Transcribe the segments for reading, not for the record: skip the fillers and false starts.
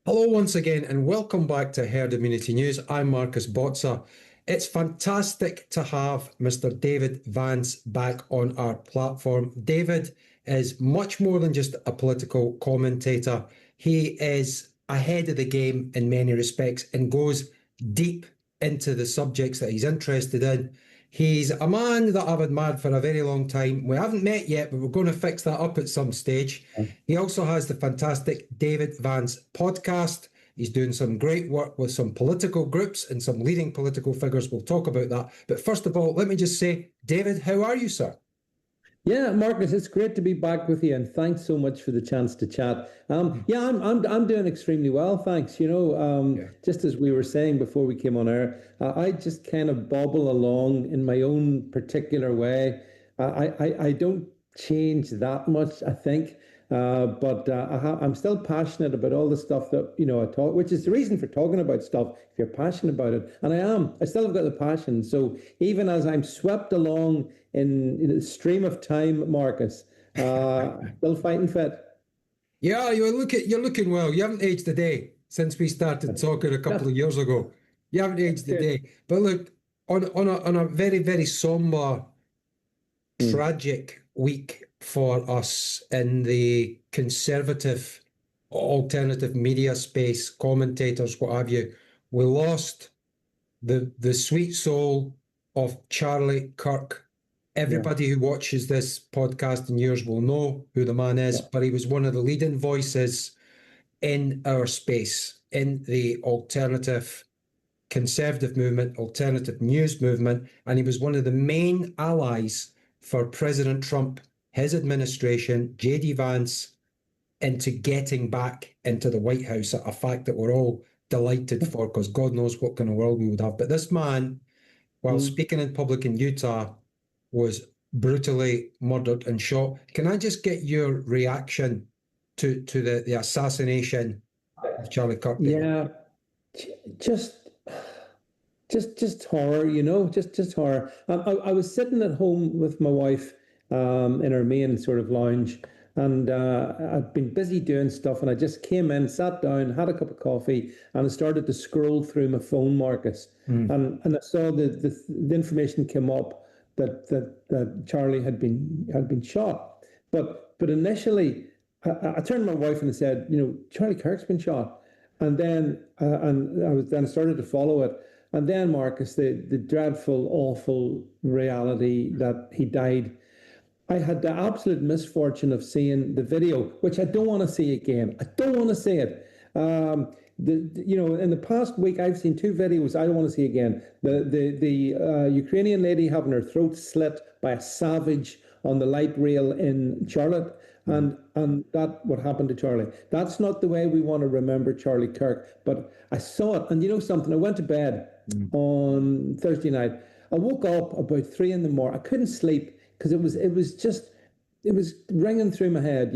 Hello once again and welcome back to Herd Immunity News. I'm Marcus Botzer. It's fantastic to have Mr David Vance back on our platform. David is much more than just a political commentator. He is ahead of the game in many respects and goes deep into the subjects that he's interested in. He's a man that I've admired for a very long time. We haven't met yet, but we're going to fix that up at some stage. He also has the fantastic David Vance podcast. He's doing some great work with some political groups and some leading political figures. We'll talk about that. But first of all, let me just say, David, how are you, sir? Yeah, Marcus, it's great to be back with you, and thanks so much for the chance to chat. I'm doing extremely well, thanks. Just as we were saying before we came on air, I just kind of bobble along in my own particular way. I don't change that much, I think. I'm still passionate about all the stuff that I talk, which is the reason for talking about stuff. If you're passionate about it, and I am, I still have got the passion. So even as I'm swept along in the stream of time, Marcus, still fighting fit. Yeah, you're looking well. You haven't aged a day since we started talking a couple of years ago. You haven't aged a day. But look, on a very, very somber, tragic week for us in the conservative alternative media space, commentators, what have you, we lost the sweet soul of Charlie Kirk. Everybody who watches this podcast in years will know who the man is, but he was one of the leading voices in our space, in the alternative conservative movement, alternative news movement, and he was one of the main allies for President Trump, his administration, J.D. Vance, into getting back into the White House, a fact that we're all delighted for, because God knows what kind of world we would have. But this man, while speaking in public in Utah, was brutally murdered and shot. Can I just get your reaction to the assassination of Charlie Kirk? Yeah, just horror, just horror. I was sitting at home with my wife in our main sort of lounge, and I'd been busy doing stuff, and I just came in, sat down, had a cup of coffee, and I started to scroll through my phone, Marcus, and I saw the information came up that Charlie had been shot, but initially I turned to my wife and I said, Charlie Kirk's been shot, and then I started to follow it. And then, Marcus, the dreadful, awful reality that he died. I had the absolute misfortune of seeing the video, which I don't want to see again. I don't want to see it. In the past week, I've seen two videos I don't want to see again. The Ukrainian lady having her throat slit by a savage on the light rail in Charlotte. And that what happened to Charlie. That's not the way we want to remember Charlie Kirk. But I saw it, and you know something? I went to bed on Thursday night. I woke up about 3 a.m. I couldn't sleep because it was ringing through my head.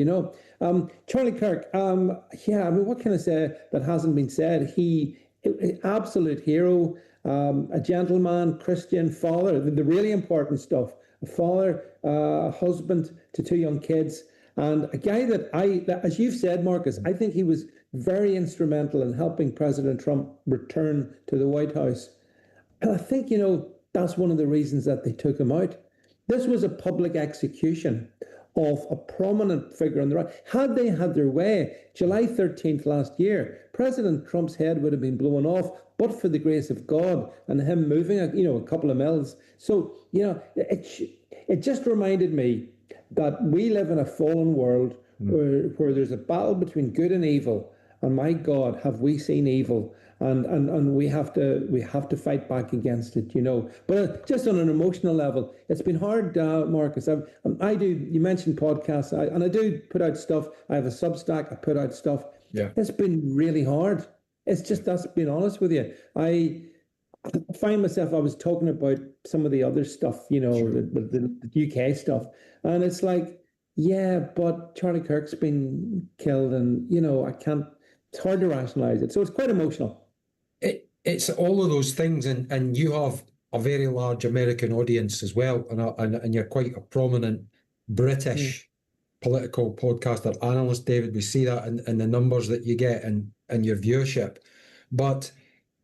Charlie Kirk. What can I say that hasn't been said? He, absolute hero, a gentleman, Christian, father. The really important stuff. A father, husband to 2 young kids. And a guy that as you've said, Marcus, I think he was very instrumental in helping President Trump return to the White House. And I think, that's one of the reasons that they took him out. This was a public execution of a prominent figure on the right. Had they had their way, July 13th last year, President Trump's head would have been blown off, but for the grace of God and him moving, a couple of mils. So, it just reminded me that we live in a fallen world where there's a battle between good and evil. And my God, have we seen evil? And we have to fight back against it, But just on an emotional level, it's been hard, Marcus. You mentioned podcasts, and I do put out stuff. I have a Substack. I put out stuff. Yeah, it's been really hard. It's just, that's being honest with you. I find myself, I was talking about some of the other stuff, the UK stuff, and it's like, yeah, but Charlie Kirk's been killed, and I can't. It's hard to rationalise it, so it's quite emotional. It's all of those things, and you have a very large American audience as well, and you're quite a prominent British political podcast or analyst, David. We see that in the numbers that you get and your viewership. But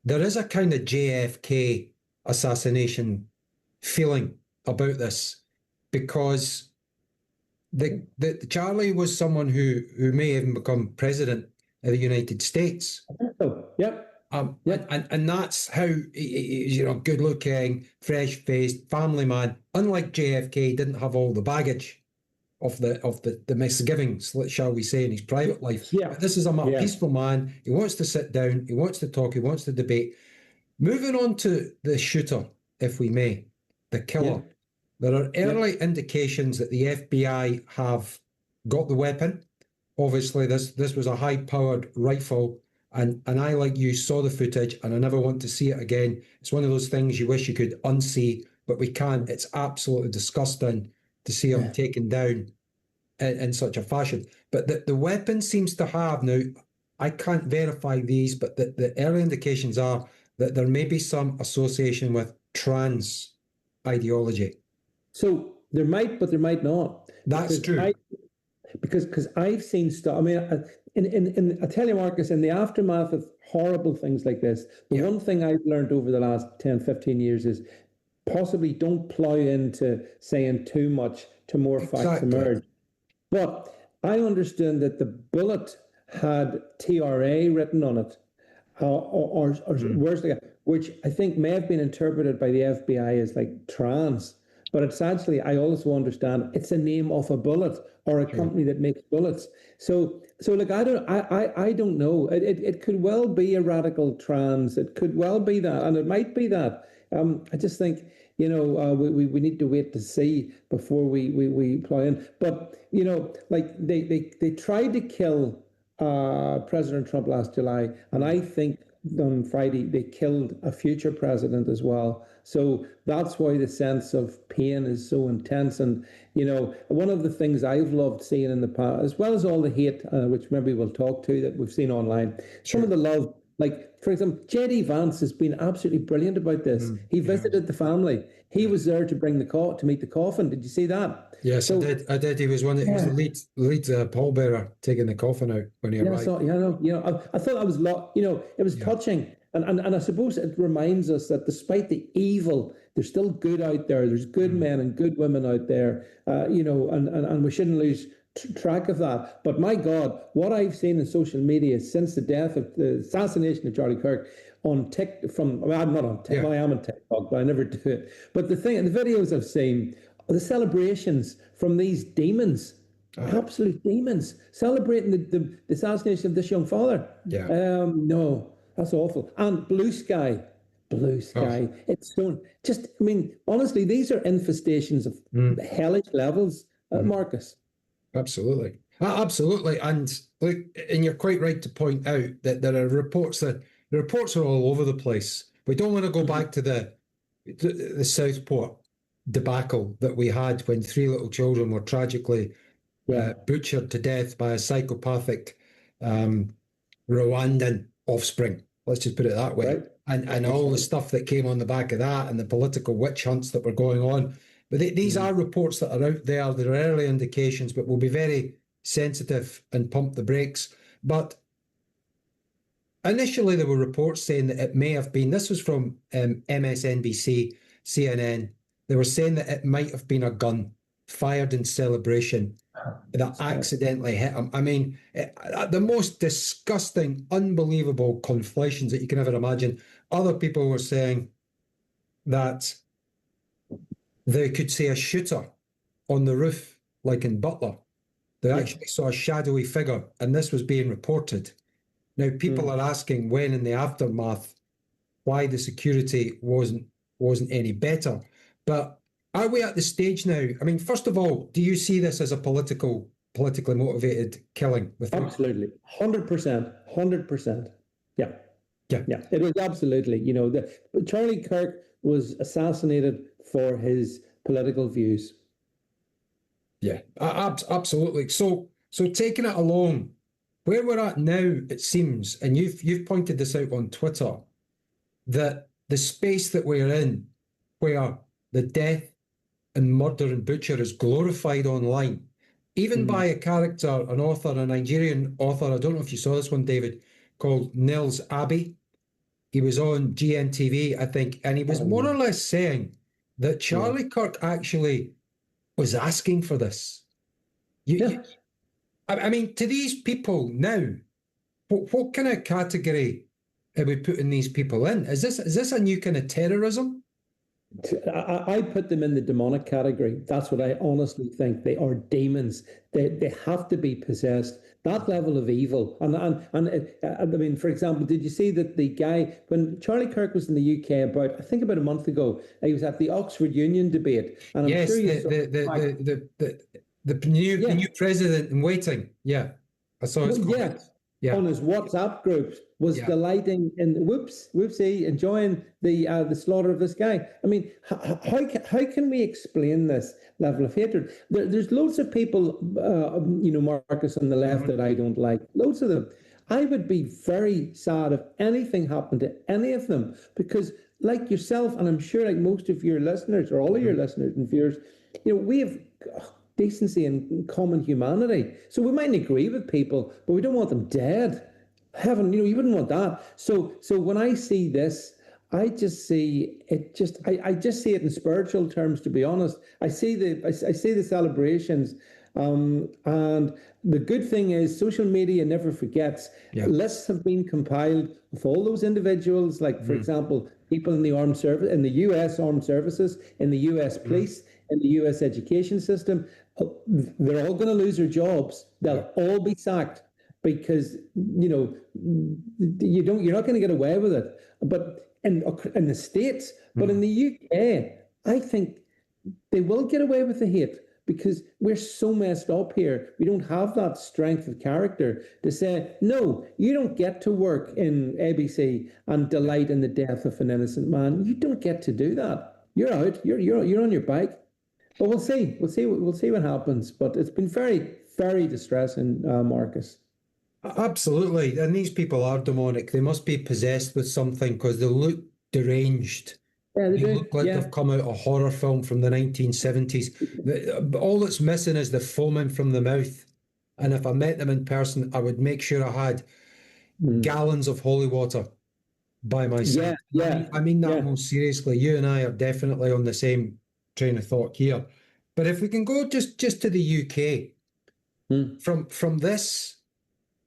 there is a kind of JFK assassination feeling about this, because the Charlie was someone who may even become president of the United States. So, yep. And that's how he's, good looking, fresh faced, family man. Unlike JFK, didn't have all the baggage of the misgivings, shall we say, in his private life. Yeah. But this is a peaceful man. He wants to sit down, he wants to talk, he wants to debate. Moving on to the shooter, if we may, the killer. Yeah. There are early indications that the FBI have got the weapon. Obviously, this was a high-powered rifle, and I, like you, saw the footage, and I never want to see it again. It's one of those things you wish you could unsee, but we can't. It's absolutely disgusting to see him taken down in such a fashion. But the weapon seems to have, now, I can't verify these, but the early indications are that there may be some association with trans ideology. So there might, but there might not. That's true. Because I've seen stuff. I mean, I tell you, Marcus, in the aftermath of horrible things like this, the one thing I've learned over the last 10, 15 years is possibly don't plow into saying too much to more facts emerge. But I understand that the bullet had TRA written on it, or words like that, which I think may have been interpreted by the FBI as like trans. But it's actually, I also understand, it's the name of a bullet or a company that makes bullets. So look, I don't know. It could well be a radical trans. It could well be that, and it might be that. I just think, we need to wait to see before we plow in. But like they tried to kill President Trump last July, and I think on Friday they killed a future president as well. So that's why the sense of pain is so intense. And, one of the things I've loved seeing in the past, as well as all the hate, which maybe we'll talk to, that we've seen online, some of the love, like, for example, David Vance has been absolutely brilliant about this. He visited the family. He was there to bring to meet the coffin. Did you see that? Yes, so, I did. He was he was the lead pallbearer taking the coffin out when he arrived. I thought that was it was touching. And I suppose it reminds us that despite the evil, there's still good out there. There's good men and good women out there, and we shouldn't lose track of that. But my God, what I've seen in social media since the death of the assassination of Charlie Kirk on TikTok, I'm not on TikTok, I am on TikTok, but I never do it. But the videos I've seen, the celebrations from these demons, absolute demons, celebrating the assassination of this young father. Yeah. No. That's awful. And blue sky. It's so honestly, these are infestations of hellish levels, Marcus. Absolutely. And you're quite right to point out that there are reports the reports are all over the place. We don't want to go back to the Southport debacle that we had when 3 little children were tragically butchered to death by a psychopathic Rwandan offspring. Let's just put it that way. Right. And all the stuff that came on the back of that and the political witch hunts that were going on. But these are reports that are out there. There are early indications, but we'll be very sensitive and pump the brakes. But initially there were reports saying that it may have been, this was from MSNBC, CNN, they were saying that it might have been a gun fired in celebration that accidentally hit him. I mean, the most disgusting, unbelievable conflations that you can ever imagine. Other people were saying that they could see a shooter on the roof, like in Butler. They actually saw a shadowy figure, and this was being reported. Now, people are asking when in the aftermath why the security wasn't any better. But are we at the stage now? I mean, first of all, do you see this as a politically motivated killing? Absolutely. 100%. Yeah. It was absolutely, Charlie Kirk was assassinated for his political views. Yeah, absolutely. So taking it along, where we're at now, it seems, and you've pointed this out on Twitter, that the space that we're in, where the death and murder and butcher is glorified online, even by a character, an author, a Nigerian author. I don't know if you saw this one, David, called Nils Abbey. He was on GNTV, I think, and he was more or less saying that Charlie Kirk actually was asking for this. I mean, to these people now, what kind of category are we putting these people in? Is this a new kind of terrorism? I put them in the demonic category. That's what I honestly think. They are demons. They have to be possessed. That level of evil. And I mean, for example, did you see that the guy, when Charlie Kirk was in the UK about a month ago, he was at the Oxford Union debate. And I'm sure you the new president in waiting. Yeah, I saw his comments. Yeah. On his WhatsApp groups was delighting in whoopsie, enjoying the slaughter of this guy. I mean, how can we explain this level of hatred? There's loads of people, Marcus, on the left that I don't like. Loads of them. I would be very sad if anything happened to any of them, because like yourself, and I'm sure like most of your listeners or all of your listeners and viewers, we have decency and common humanity. So we mightn't agree with people, but we don't want them dead. Heaven, you wouldn't want that. So when I see this, I just see it. I just see it in spiritual terms. To be honest, I see the celebrations, and the good thing is social media never forgets. Lists have been compiled of all those individuals, like for example, people in the armed service, in the U.S. armed services, in the U.S. police, in the U.S. education system. They're all going to lose their jobs. They'll all be sacked because you're not going to get away with it. But in the States, but in the UK, I think they will get away with the hate because we're so messed up here. We don't have that strength of character to say, no, you don't get to work in ABC and delight in the death of an innocent man. You don't get to do that. You're out. You're on your bike. But we'll see. We'll see what happens. But it's been very, very distressing, Marcus. Absolutely. And these people are demonic. They must be possessed with something because they look deranged. Yeah, they look like they've come out of a horror film from the 1970s. All that's missing is the foaming from the mouth. And if I met them in person, I would make sure I had gallons of holy water by my side. I mean that most seriously. You and I are definitely on the same train of thought here. But if we can go just to the UK, from this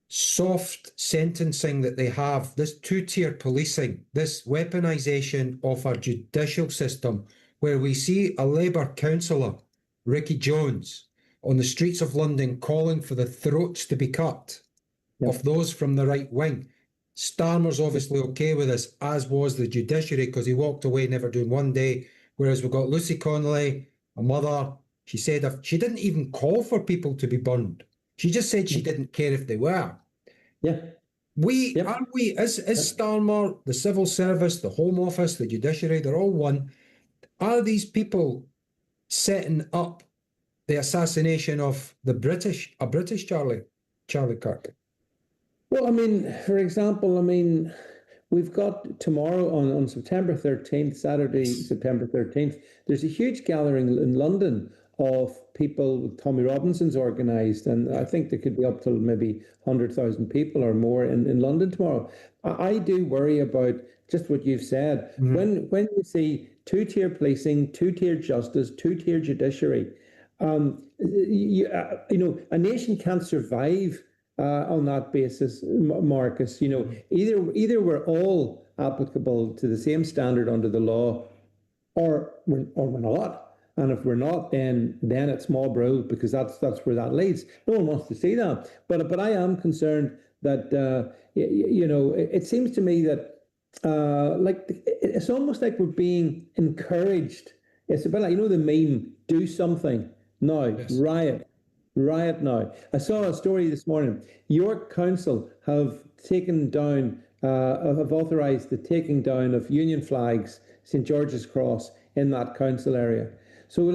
soft sentencing that they have, this two-tier policing, this weaponisation of our judicial system, where we see a Labour councillor, Ricky Jones, on the streets of London calling for the throats to be cut of those from the right wing. Starmer's obviously okay with this, as was the judiciary, because he walked away never doing one day. Whereas we've got Lucy Connolly, a mother, she said she didn't even call for people to be burned. She just said she didn't care if they were. Is Starmer, the civil service, the Home Office, the judiciary, they're all one. Are these people setting up the assassination of a British Charlie Kirk? Well, I mean, for example, we've got tomorrow on September 13th, Saturday, September 13th, there's a huge gathering in London of people Tommy Robinson's organised, and I think there could be up to maybe 100,000 people or more in London tomorrow. I do worry about just what you've said. When you see two-tier policing, two-tier justice, two-tier judiciary, a nation can't survive on that basis, Marcus. Either we're all applicable to the same standard under the law, or we're not. And if we're not, then it's small brew, because that's where that leads. No one wants to see that. But I am concerned that it seems to me that it's almost like we're being encouraged. It's a bit like the meme, do something now, riot now. I saw a story this morning. York Council have authorised the taking down of Union flags, St George's Cross, in that council area. So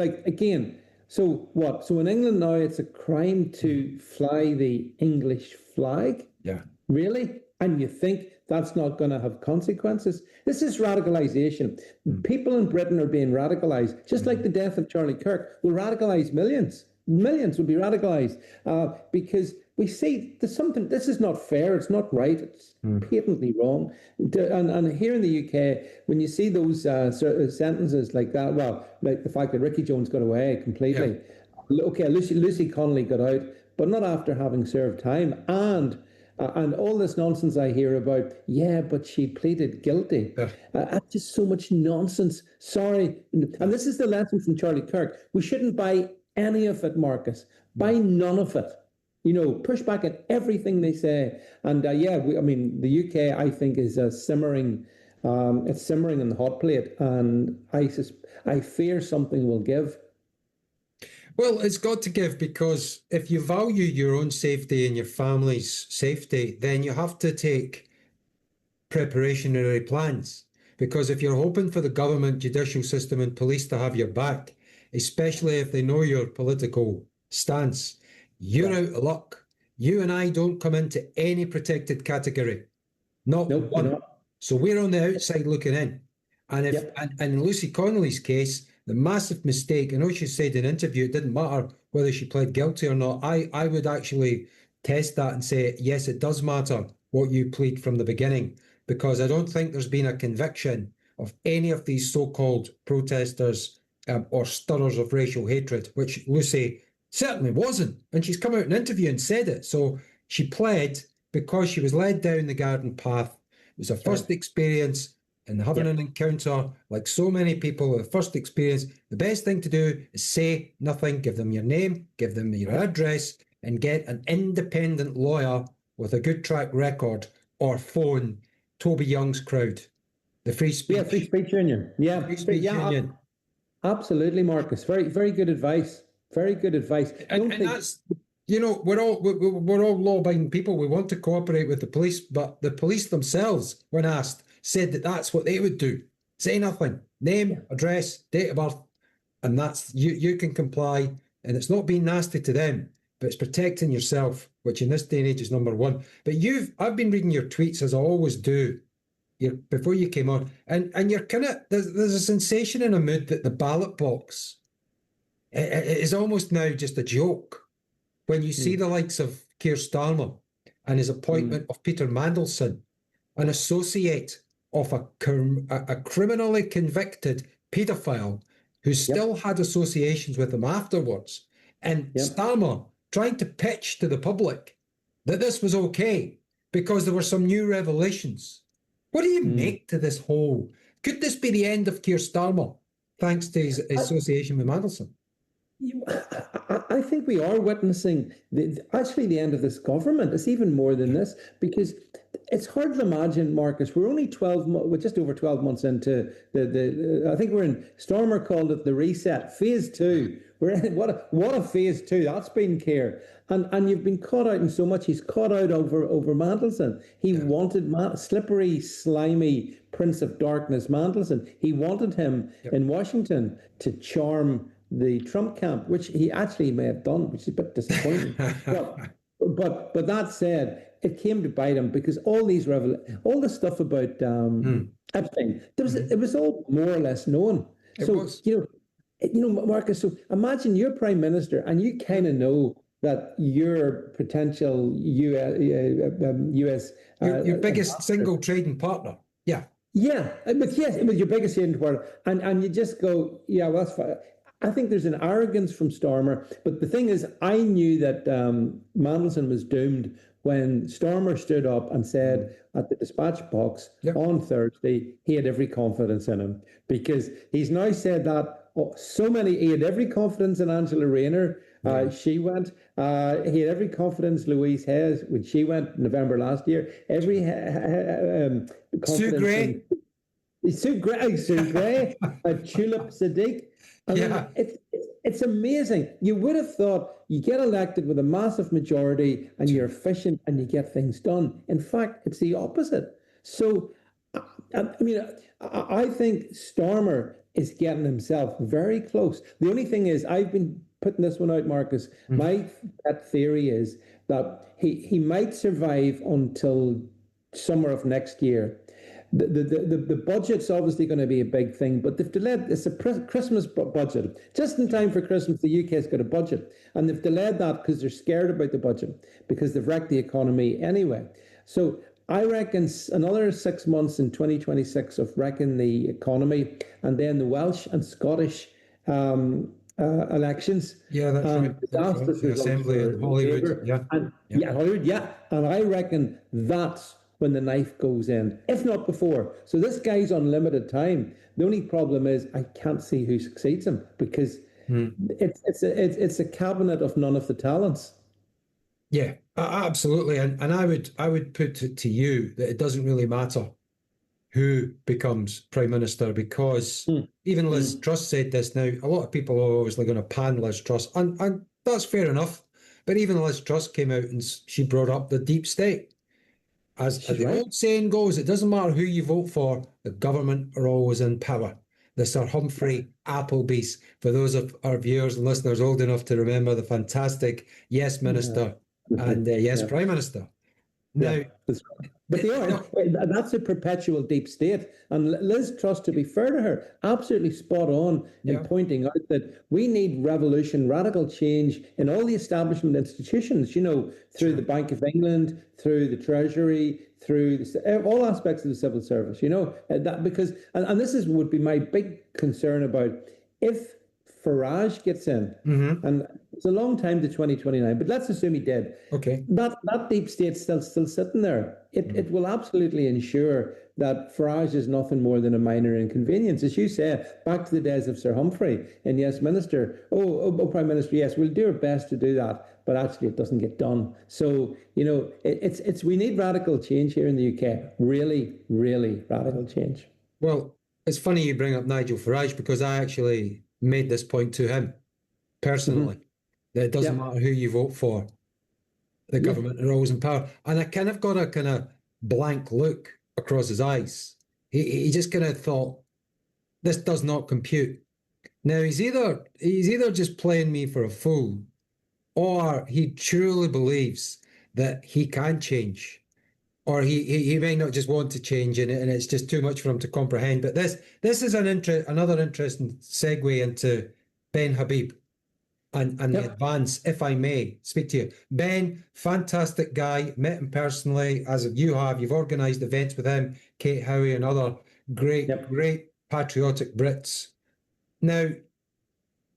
so what? So in England now, it's a crime to fly the English flag? Yeah. Really? And you think that's not going to have consequences? This is radicalisation. People in Britain are being radicalised, just like the death of Charlie Kirk will radicalise millions. Millions will be radicalised because we see there's something. This is not fair. It's not right. It's patently wrong. And here in the UK, when you see those sort of sentences like that, well, like the fact that Ricky Jones got away completely. Yeah. Okay, Lucy Connolly got out, but not after having served time. And all this nonsense I hear about, yeah, but she pleaded guilty. Just so much nonsense. Sorry. And this is the lesson from Charlie Kirk. We shouldn't buy any of it, Marcus. Buy none of it. Push back at everything they say. And the UK, I think, is simmering. It's simmering in the hot plate. And I fear something will give. Well, it's got to give, because if you value your own safety and your family's safety, then you have to take preparationary plans. Because if you're hoping for the government, judicial system and police to have your back, especially if they know your political stance, you're out of luck. You and I don't come into any protected category. Not one. Not. So we're on the outside looking in. And if and in Lucy Connolly's case, the massive mistake, I know she said in an interview it didn't matter whether she pled guilty or not. I would actually test that and say, yes, it does matter what you plead from the beginning, because I don't think there's been a conviction of any of these so-called protesters or stirrers of racial hatred, which Lucy certainly wasn't. And she's come out in an interview and said it. So she pled because she was led down the garden path. It was her first experience. And having an encounter, like so many people, the first experience, the best thing to do is say nothing, give them your name, give them your address, and get an independent lawyer with a good track record, or phone Toby Young's crowd, the Free Speech. Yeah, Free Speech Union. Yeah, Free Speech Union. Absolutely, Marcus. Very, very good advice. Very good advice. And that's, we're all law-abiding people. We want to cooperate with the police, but the police themselves, when asked, said that that's what they would do. Say nothing. Name, address, date of birth, and that's you can comply. And it's not being nasty to them, but it's protecting yourself, which in this day and age is number one. But I've been reading your tweets, as I always do, before you came on, and you're kind of there's a sensation in a mood that the ballot box is almost now just a joke. When you see the likes of Keir Starmer and his appointment of Peter Mandelson, an associate of a criminally convicted paedophile who still had associations with him afterwards, and Starmer trying to pitch to the public that this was okay because there were some new revelations. What do you make to this whole? Could this be the end of Keir Starmer, thanks to his association with Mandelson? I think we are witnessing the end of this government. It's even more than this, because it's hard to imagine, Marcus. We're only just over 12 months into I think we're in. Starmer called it the reset, phase 2. We're in what a phase 2 that's been, Keir. And you've been caught out in so much. He's caught out over Mandelson. He wanted slippery, slimy Prince of Darkness Mandelson. He wanted him in Washington to charm the Trump camp, which he actually may have done, which is a bit disappointing. but that said, it came to bite him, because all the stuff about Epstein, it was all more or less known. Marcus. So imagine you're prime minister and you kind of know that your potential U.S. your biggest single trading partner. Yeah, but yes, it was your biggest trading partner, and you just go, well, that's fine. I think there's an arrogance from Starmer. But the thing is, I knew that Mandelson was doomed when Starmer stood up and said at the dispatch box on Thursday he had every confidence in him, because he's now said that he had every confidence in Angela Rayner. She went. He had every confidence Louise Hayes when she went in November last year. Every confidence Sue Gray, Tulip Sadiq. I mean, it's amazing. You would have thought you get elected with a massive majority and you're efficient and you get things done. In fact, it's the opposite. So, I think Starmer is getting himself very close. The only thing is, I've been putting this one out, Marcus. My pet theory is that he might survive until summer of next year. The budget's obviously going to be a big thing, but they've delayed. It's a Christmas budget. Just in time for Christmas, the UK's got a budget, and they've delayed that because they're scared about the budget, because they've wrecked the economy anyway. So I reckon another 6 months in 2026 of wrecking the economy, and then the Welsh and Scottish elections. Yeah, that's right. Disastrous The Assembly in Hollywood. Labour. Yeah. And, Hollywood. Yeah, and I reckon that's when the knife goes in, if not before. So this guy's on limited time. The only problem is I can't see who succeeds him, because it's a cabinet of none of the talents. Yeah, absolutely. And I would put it to you that it doesn't really matter who becomes Prime Minister, because even Liz Truss said this. Now, a lot of people are obviously going to pan Liz Truss, and that's fair enough. But even Liz Truss came out and she brought up the deep state. As the old saying goes, it doesn't matter who you vote for, the government are always in power. The Sir Humphrey Applebee's, for those of our viewers and listeners old enough to remember the fantastic Yes Minister and Yes Prime Minister. Now, but they are. That's a perpetual deep state. And Liz Truss, to be fair to her, absolutely spot on in pointing out that we need revolution, radical change in all the establishment institutions, through the Bank of England, through the Treasury, through all aspects of the civil service, that because, and this would be my big concern about if Farage gets in, and it's a long time to 2029, but let's assume he did. Okay. That deep state's still sitting there. It will absolutely ensure that Farage is nothing more than a minor inconvenience. As you say, back to the days of Sir Humphrey and Yes Minister. Oh, Prime Minister, yes, we'll do our best to do that, but actually it doesn't get done. So, it's we need radical change here in the UK. Really, really radical change. Well, it's funny you bring up Nigel Farage, because I actually made this point to him personally, that it doesn't matter who you vote for, the government are always in power. And I kind of got a kind of blank look across his eyes. He just kind of thought, this does not compute. Now he's either just playing me for a fool, or he truly believes that he can change, or he may not just want to change, and it's just too much for him to comprehend. But this is another interesting segue into Ben Habib and the advance, if I may speak to you. Ben, fantastic guy, met him personally, as you have. You've organised events with him, Kate Howie and other great patriotic Brits. Now,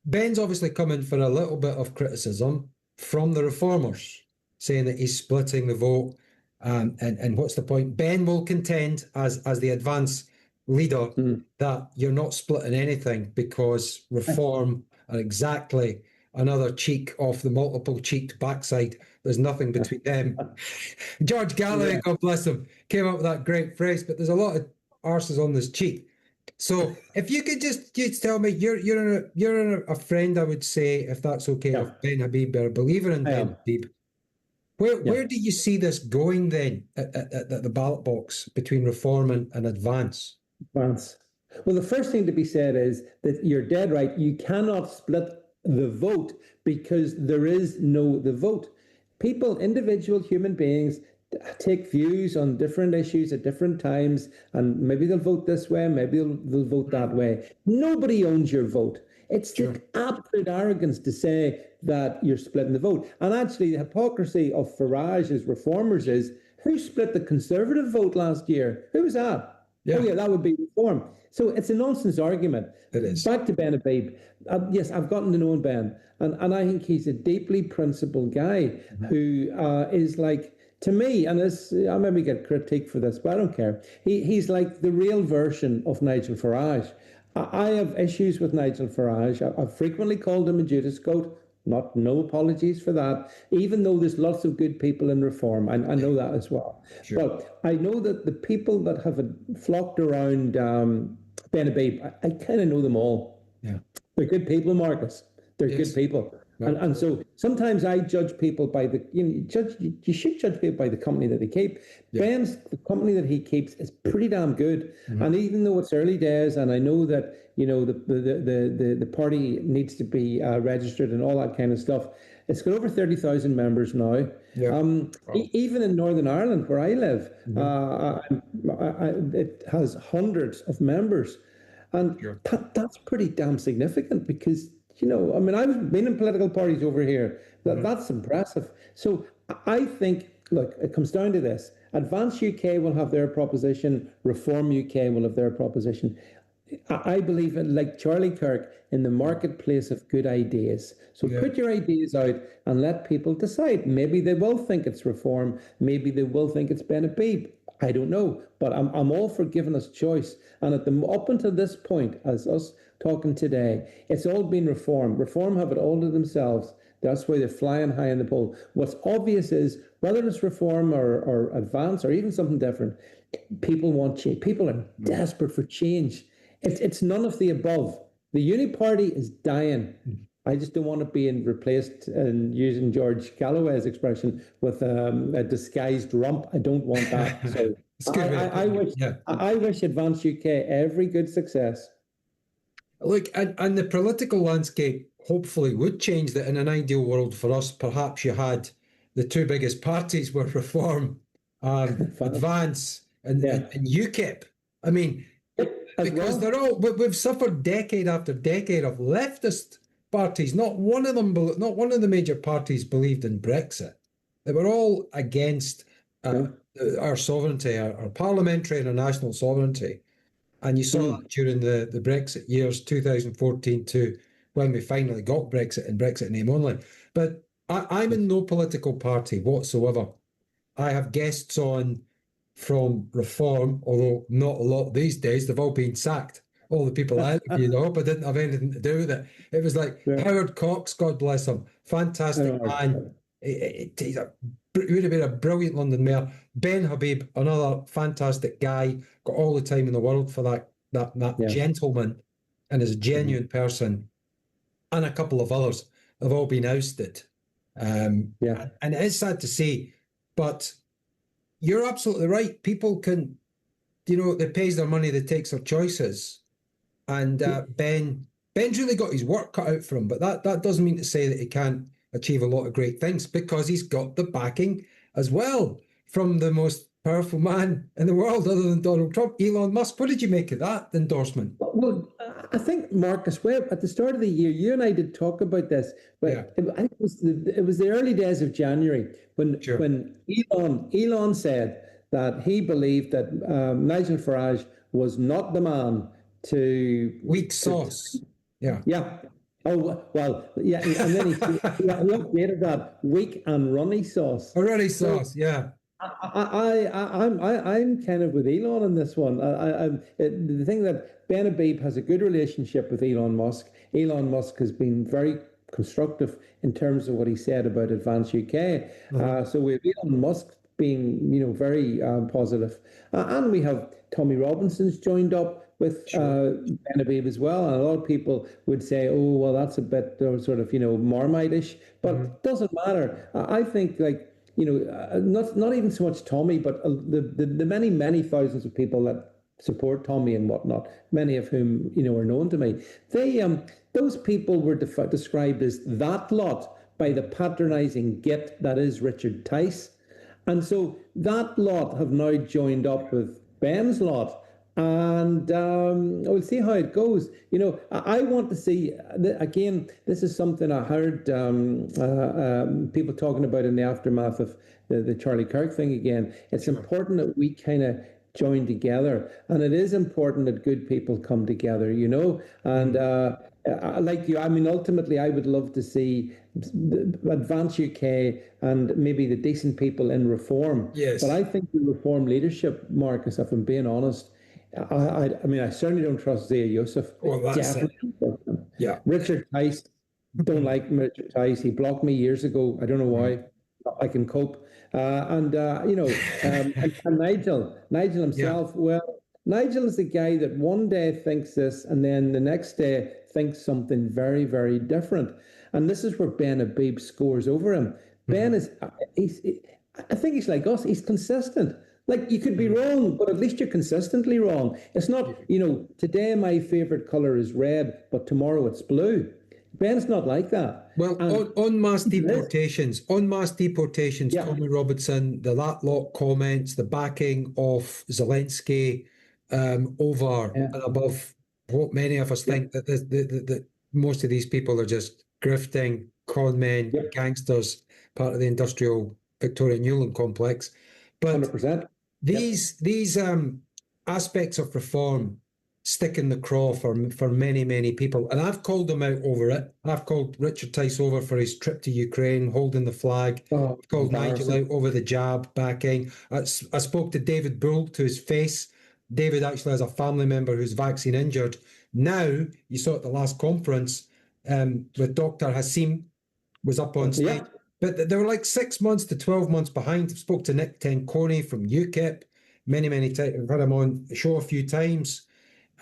Ben's obviously coming for a little bit of criticism from the reformers, saying that he's splitting the vote. And what's the point? Ben will contend, as the advance leader, that you're not splitting anything, because reform are exactly another cheek off the multiple-cheeked backside. There's nothing between them. George Galloway, God bless him, came up with that great phrase, but there's a lot of arses on this cheek. So if you could just tell me, you're a friend, I would say, if that's okay, of Ben Habib, or a believer in Ben Habib. Where do you see this going then at the ballot box between reform and advance? Advance. Well, the first thing to be said is that you're dead right. You cannot split the vote, because there is the vote. People, individual human beings, take views on different issues at different times, and maybe they'll vote this way, maybe they'll vote that way. Nobody owns your vote. It's the absolute arrogance to say that you're splitting the vote. And actually, the hypocrisy of Farage as reformers is, who split the Conservative vote last year? Who was that? Yeah. Oh, yeah, that would be reform. So it's a nonsense argument. It is. Back to Ben Habib. Yes, I've gotten to know Ben, and I think he's a deeply principled guy who is like, to me, and I maybe get critique for this, but I don't care. He's like the real version of Nigel Farage. I have issues with Nigel Farage. I've frequently called him a Judas goat. No apologies for that, even though there's lots of good people in reform. I know that as well. Sure. But I know that the people that have flocked around Ben Habib, I kind of know them all. Yeah. They're good people, Marcus. They're good people. And so sometimes I judge people by you should judge people by the company that they keep. Yeah. The company that he keeps is pretty damn good. And even though it's early days, and I know that the party needs to be registered and all that kind of stuff, It's got over 30,000 members now. Yeah. Even in Northern Ireland, where I live, it has hundreds of members. And that's pretty damn significant because, I mean, I've been in political parties over here. That's impressive. So I think, look, it comes down to this. Advance UK will have their proposition. Reform UK will have their proposition. I believe in, like Charlie Kirk, in the marketplace of good ideas. So put your ideas out and let people decide. Maybe they will think it's reform. Maybe they will think it's Benabeeb. I don't know. But I'm all for giving us choice. And up until this point, as us talking today, it's all been reform. Reform have it all to themselves. That's why they're flying high in the poll. What's obvious is, whether it's reform or advance or even something different, people want change. People are desperate for change. It's none of the above. The uni party is dying. I just don't want it being replaced, and using George Galloway's expression, with a disguised rump. I don't want that. So I wish Advance UK every good success. Look, and the political landscape hopefully would change. That in an ideal world for us, perhaps you had the two biggest parties were Reform, Advance, and UKIP. I mean, because they're all, we've suffered decade after decade of leftist parties. Not one of the major parties believed in Brexit. They were all against our sovereignty, our parliamentary and our national sovereignty. And you saw that during the Brexit years, 2014 to when we finally got Brexit and Brexit name only. But I'm in no political party whatsoever. I have guests on from Reform, although not a lot these days. They've all been sacked. All the people I interviewed, I hope I didn't have anything to do with it. It was like Howard Cox, God bless him, fantastic man. He would have been a brilliant London mayor. Ben Habib, another fantastic guy, got all the time in the world for that gentleman, and is a genuine person. And a couple of others have all been ousted. And it is sad to see, but you're absolutely right. People can, they pays their money, they takes their choices. And Ben's really got his work cut out for him, but that doesn't mean to say that he can't achieve a lot of great things, because he's got the backing as well from the most powerful man in the world other than Donald Trump, Elon Musk. What did you make of that endorsement? Well, I think, Marcus, at the start of the year, you and I did talk about this, but I think it was the early days of January when Elon said that he believed that Nigel Farage was not the man to... Weak sauce. Yeah. Oh, well, yeah. And then he upgraded that, weak and runny sauce. A runny sauce, yeah. I'm kind of with Elon on this one. The thing that Benabeeb has a good relationship with Elon Musk. Elon Musk has been very constructive in terms of what he said about Advance UK. So we have Elon Musk being, very positive, and we have Tommy Robinson's joined up with Benabeeb as well. And a lot of people would say, oh, well, that's a bit sort of, Marmite-ish, but it doesn't matter. I think, not even so much Tommy, but the many thousands of people that support Tommy and whatnot, many of whom, are known to me. Those people were described as that lot by the patronising git that is Richard Tice. And so that lot have now joined up with Ben's lot. And we'll see how it goes. I want to see, again, this is something I heard people talking about in the aftermath of the Charlie Kirk thing again. It's important that we kind of join together. And it is important that good people come together, And like you, I mean, ultimately, I would love to see Advance UK and maybe the decent people in Reform. Yes. But I think the Reform leadership, Marcus, if I'm being honest, I mean, I certainly don't trust Zia Yusuf. Well, that's it. Yeah. Richard Tice, don't like Richard Tice. He blocked me years ago. I don't know why. I can cope. And Nigel himself, well, Nigel is the guy that one day thinks this and then the next day thinks something very, very different. And this is where Benabeeb scores over him. Ben I think he's like us. He's consistent. Like, you could be wrong, but at least you're consistently wrong. It's not, today my favorite color is red, but tomorrow it's blue. Ben's not like that. Well, And on mass deportations, Yeah. Tommy Robinson, the that lot comments, the backing of Zelensky over Yeah. and above what many of us think that that most of these people are just grifting, con men, Yep. gangsters, part of the industrial Victoria Newland complex. But 100%. these aspects of reform stick in the craw for many people, and I've called them out over it. I've called Richard Tice over for his trip to Ukraine, holding the flag. Oh, I've called Nigel embarrassing. out over the jab backing. I spoke to David Bull to his face. David actually has a family member who's vaccine injured. Now, you saw at the last conference with Dr. Hassim was up on stage. Yeah. But they were like 6 months to 12 months behind. I spoke to Nick Tenconi from UKIP many times. I've had him on the show a few times.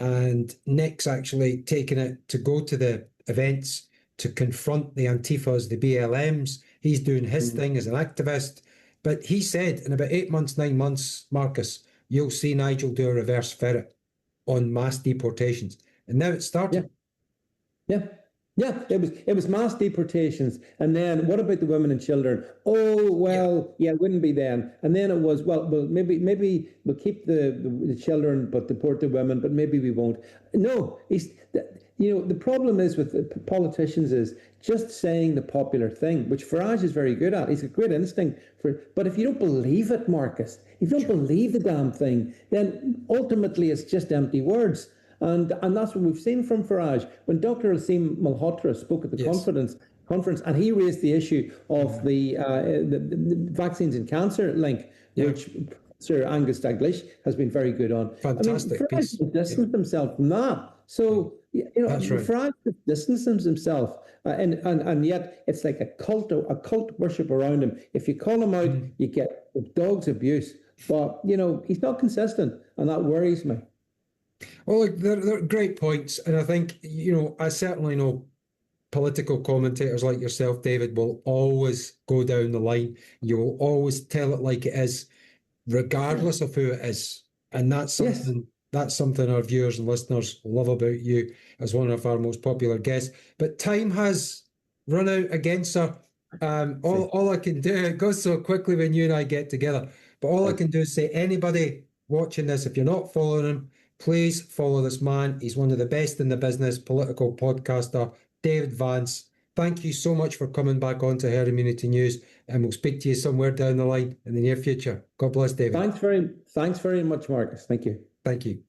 And Nick's actually taken it to go to the events to confront the Antifas, the BLMs. He's doing his thing as an activist. But he said in about 8 months, 9 months, Marcus, you'll see Nigel do a reverse ferret on mass deportations. And now it's started. Yeah. It was mass deportations, and then what about the women and children? Oh well, yeah, it wouldn't be then. And then it was well, maybe we'll keep the children, but deport the women, but maybe we won't. No, the problem is with the politicians is just saying the popular thing, which Farage is very good at. He's a great instinct for. But if you don't believe it, Marcus, if you don't believe the damn thing, then ultimately it's just empty words. And that's what we've seen from Farage. When Dr. Asim Malhotra spoke at the conference, and he raised the issue of the vaccines and cancer link, which Sir Angus Daglish has been very good on. Fantastic piece. Farage distanced himself from that. So, Farage distances himself, and yet it's like a cult worship around him. If you call him out, you get dog's abuse. But, he's not consistent, and that worries me. Well, look, they're great points. And I think, I certainly know political commentators like yourself, David, will always go down the line. You will always tell it like it is, regardless of who it is. And that's something our viewers and listeners love about you as one of our most popular guests. But time has run out against her. All I can do, it goes so quickly when you and I get together, but all I can do is say, anybody watching this, if you're not following him, please follow this man. He's one of the best in the business, political podcaster, David Vance. Thank you so much for coming back on to Herd Immunity News, and we'll speak to you somewhere down the line in the near future. God bless, David. Thanks very much, Marcus. Thank you. Thank you.